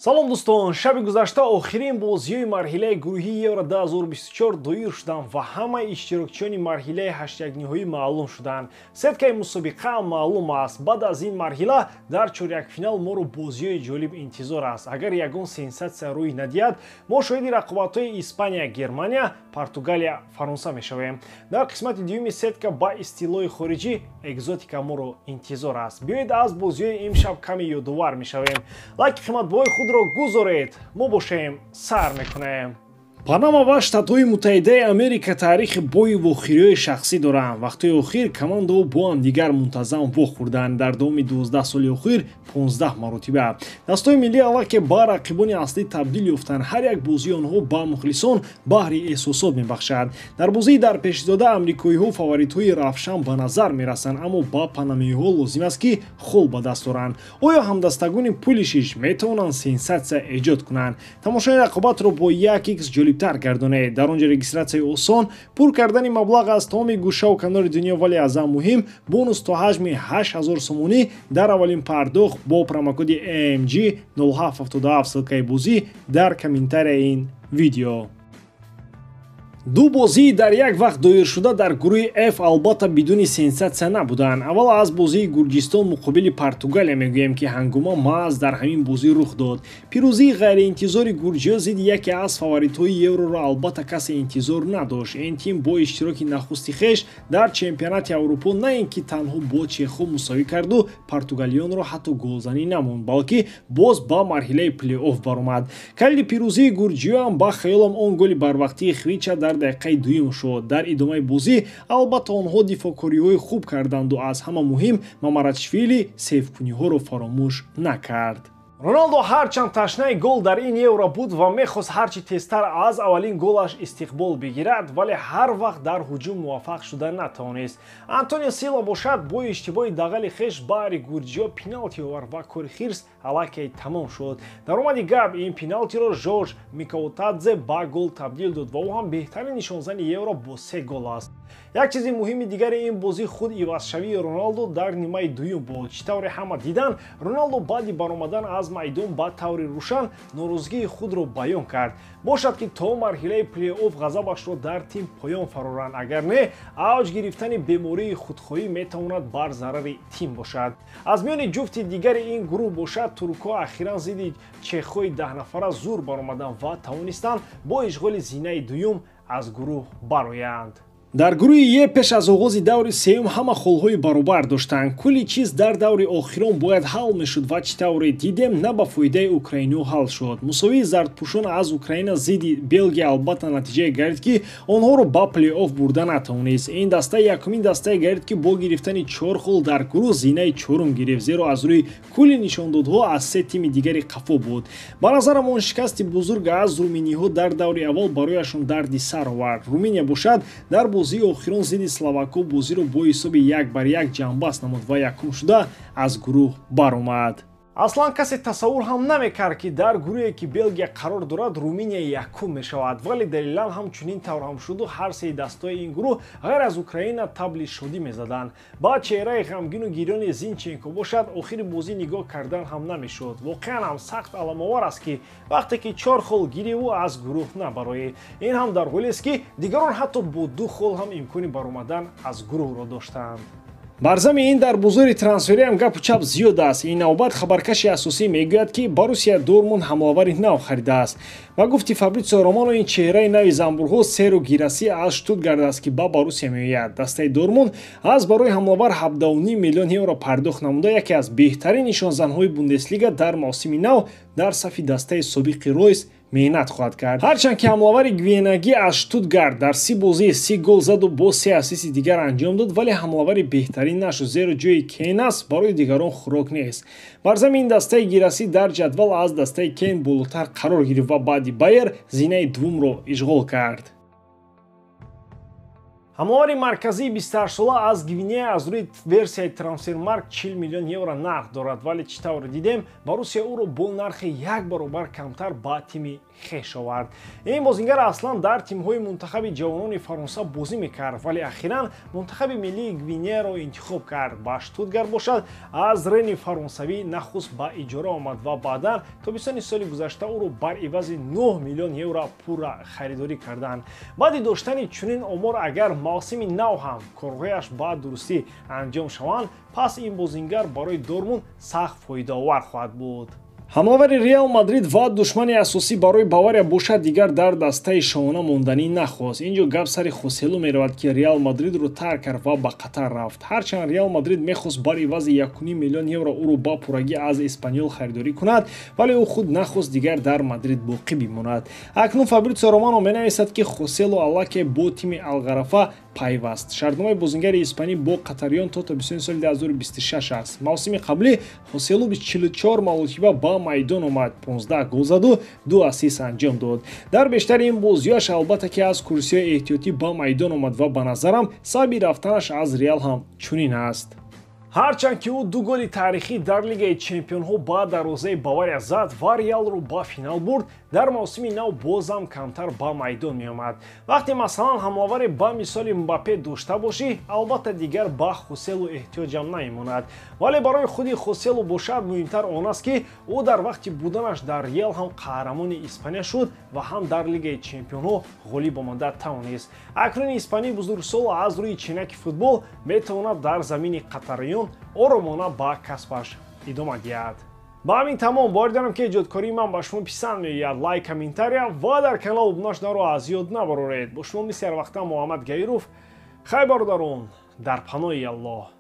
салом дӯстон, шаби гузашта охирин бозиҳои марҳилаи гурӯҳии Евро 2024 доир шуданд ва ҳамаи иштирокчиёни марҳилаи ҳаштягниҳоӣ маълум шуданд. Сеткаи мусобиқа маълум аст. Баъд аз ин марҳила дар чорякфинал моро бозиҳои ҷолиб интизор аст. Агар ягон сенсатсия рӯй надиҳад, мо шоҳиди рақобатҳои Испания, Германия, Португалия, Фаронса мешавем. Дар қисмати дуюми сетка ба истилои хориҷӣ экзотика моро интизор аст. Биёед аз бозиҳои имшаб каме ёдовар мешавем. Лайки қиматбоҳои худро гузоред, мо бошем сар мекунем. Панама ва Штатҳои Муттаҳидаи Америка таърихи бои вохӯриҳои шахсӣ доранд. Вақтҳои охир командаҳо бо ҳамдигар мунтазам вохӯрданд. Дар давоми 12 соли охир 15 маротиба. Дастаҳои миллӣ аллакай ба рақибони аслӣ табдил ёфтанд. Ҳар як бозии онҳо ба мухлисон баҳри эҳсосот мебахшад. Дар бозии дар пешистода амрикоиҳо фаворитҳои равшан ба назар мерасанд, аммо ба панамиҳо лозим аст ки хол ба даст оранд. Оё ҳамдастагони Пулишич метавонанд сенсатсия эҷод кунанд? Тамошои рақобатро бо 1х ҷолибтар гардонед. Дар онҷо регистратсияи осон, пур кардани маблағ аз тамоми гӯшаву канори дунё, вале аз ҳам муҳим бонус то ҳаҷми 8000 сомонӣ дар аввалин пардохт бо промокоди AMG 0777 ссилкаи бозӣ дар комментарияи ин видео. ду бозии дар як вақт доиршуда дар гурӯҳи F албатта бидуни сенсатсия набуданд. Аввал аз бозии Гурҷистон муқобили Португалия мегӯем ки ҳангома маҳз дар ҳамин бозӣ рух дод. Пирӯзии ғайриинтизори гурҷиё зидди яке аз фаворитҳои Евроро албатта касе интизор надошт. Ин тим бо иштироки нахусти хеш дар чемпионати Аврупо на ин ки танҳо бо чехҳо мусовӣ карду португалиёнро ҳатто голзанӣ намонд, балки боз ба марҳилаи плей-офф баромад. Калиди пирӯзии гурҷиёам ба хаёлам он голи барвақтии Хвича дар дақиқаи дуюм шуд. Дар идомаи бозӣ албатта онҳо дифоъкориҳои хуб карданду аз ҳама муҳим Мамарадашвили сейфкуниҳоро фаромӯш накард. Роналдо ҳарчанд ташнаи гол дар ин Евро буд ва мехост ҳарчи тезтар аз аввалин голаш истиқбол бигирад, вале ҳар вақт дар ҳуҷум муваффақ шуда натавонист. Антонио Силва бошад, бо иштибоҳи дағали хеш баҳри гурҷиё пеналти овард ва кори хирс аллакай тамом шуд. Дар омади гап, ин пеналтиро Жорж Микаутадзе ба гол табдил дод ва ӯ ҳам беҳтарин нишонзани Евро бо 3 гол аст. Як чизи муҳими дигари ин бозӣ худ ивазшавии Роналдо дар нимаи дуюм буд. Чӣ тавре ҳама дидан, Роналдо баъди баромадан аз майдон ба таври рӯшан норозигии худро баён кард. Бошад ки то марҳилаи плей-офф ғазабашро дар тим поён фароранд, агар не авҷ гирифтани бемории худхоҳӣ метавонад бар зарари тим бошад. Аз миёни ҷуфти дигари ин гурӯҳ бошад, туркҳо ахиран зидди чехҳои 10 нафара зур баромаданд ва тавонистанд бо ишғоли зинаи дуюм аз гурӯҳ бароянд. Дар гурӯҳи Е пеш аз оғози даври сеюм ҳама холҳои баробар доштанд. Кулли чиз дар даври охирон бояд ҳал мешуд ва чӣ тавре дидем, на ба фоидаи Украиниҳо ҳал шуд. Мусовии зардпӯшон аз Украина зидди Белгия албатта натиҷае гардид ки онҳоро ба плей-офф бурда натавонист. Ин даста якумин дастае гардид ки бо гирифтани 4 хол дар гурӯҳ зинаи чорум гирифт, зеро аз рӯи кулли нишондодҳо аз 3 тими дигари қафо буд. Ба назарам он шикасти бузург аз руминиҳо дар даври аввал барояшон дарди сар овард. Руминия бошад дар бозии охирон зидди Словако бозиро бо ҳисоби 1-1 ҷанбаст намуд ва якум шуда аз гурӯҳ баромад. Аслан касе тасаввур ҳам намекард ки дар гурӯҳе ки Белгия қарор дорад, Руминия якум мешавад, вале далилан ҳамчунин тавр ҳам шуду ҳар се дастаҳои ин гурӯҳ ғайр аз Украина табли шодӣ мезаданд. Ба чеҳраи ғамгину гирёни Зинченко бошад, охири бозӣ нигоҳ кардан ҳам намешуд. Воқеан ҳам сахт аламовар аст ки вақте ки 4 хол гиреву аз гурӯҳ набароӣ. Ин ҳам дар ҳолест ки дигарон ҳатто бо 2 хол ҳам имкони баромадан аз гурӯҳро доштанд. Бар замми ин дар бозори трансфериам гапу чап зиёд аст. Ин навбат хабаркаши асосӣ мегӯяд ки Боруссия Дормунд ҳамловари нав харидааст. Ба гуфти Фабрицио Романо, ин чеҳраи нави замбурҳо Серо Гираси аз Штутгарт аст ки ба Боруссия меояд. Дастаи Дормунд аз барои ҳамловар 17,5 миллион евро пардохт намуда, яке аз беҳтарин нишонзанҳои Бундеслига дар мавсими нав дар сафи дастаи собиқи Ройс меҳнат хоҳад кард. Ҳарчанд ки ҳамловари гвиенагӣ аз Штутгарт дар 30 бозӣ 30 гол заду бо 3 асисти дигар анҷом дод, вале ҳамловари беҳтарин нашуд, зеро ҷои Кейн аст барои дигарон хӯрок нест. Бар замми ин дастаи Гираси дар ҷадвал аз дастаи Кейн болотар қарор гирифт ва баъди Байер зинаи дуввумро ишғол кард. ҳамовари марказии 28-сола аз Гвинея аз рӯи версияи трансфермарк 40 миллион евро нақд дорад, вале чӣ тавр дидем Боруссия ӯро бо нархи 1 баробар камтар ба тими хеш овард. Ин бозингар аслан дар тимҳои мунтахаби ҷавонони Фаронса бозӣ мекард, вале ахиран мунтахаби миллии Гвинеяро интихоб кард. Ба Штутгарт бошад аз Рени фаронсавӣ нахуст ба иҷора омад ва баъдан тобистони соли гузашта ӯро бар ивази 9 миллион евро пурра харидорӣ карданд. баъди доштани чунин омор агар мавсими нав ҳам корҳояш ба дурустӣ анҷом шаванд, пас ин бозингар барои Дормунд сахт фоидаовар хоҳад буд. ҳамовари Реал Мадрид ва душмани асосӣ барои Бавария бошад дигар дар дастаи шона монданӣ нахост. Инҷо гап сари Хоселу меравад ки Реал Мадридро тарк кард ва ба Қатар рафт. Ҳарчанд Реал Мадрид мехост бар ивази 1,5 миллион евро ӯро ба пуррагӣ аз Испаньол харидорӣ кунад, вале ӯ худ нахост дигар дар Мадрид боқӣ бимонад. Акнун Фабрицио Романо менависад ки Хоселу аллакай бо тими Алгарафа пайваст. Шартномаи бозингари испанӣ бо қатариён то тобистони соли 2026 аст. мавсими қаблӣ Хоселу 44 маротиба ба майдон омад, 15 гол заду 2 ассист анҷом дод. Дар бештари ин бозиёш албатта ки аз курсиҳои эҳтиётӣ ба майдон омад ва ба назарам сабаби рафтанаш аз Реал ҳам чунин аст. ҳарчанд ки ӯ 2 голи таърихӣ дар Лигаи Чемпионҳо ба дарвозаи Бавария зад ва Реалро ба финал бурд, дар мавсими нав бозам камтар ба майдон меомад. вақте масалан ҳамоваре ба мисоли Мбаппе дошта бошӣ, албатта дигар ба Хоселу эҳтиёҷам намемонад. вале барои худи Хоселу бошад муҳимтар он аст ки ӯ дар вақти буданаш дар Реал ҳам қаҳрамони Испания шуд ва ҳам дар Лигаи Чемпионҳо ғолиб омада тавонист. акнун испанӣ бузургсол аз рӯи ченаки футбол метавонад дар замини қатариён оромона ба касбаш идома диҳад. ба ҳамин тамом боридарам ки эҷодкории ман ба шумо писанд меояд. лайк, комментария ва дар канал обуна шуданро аз ёд набароред. бо шумо мисли ҳар вақта Муҳаммад Гаиров. хай бародарон, дар паноҳи Аллоҳ.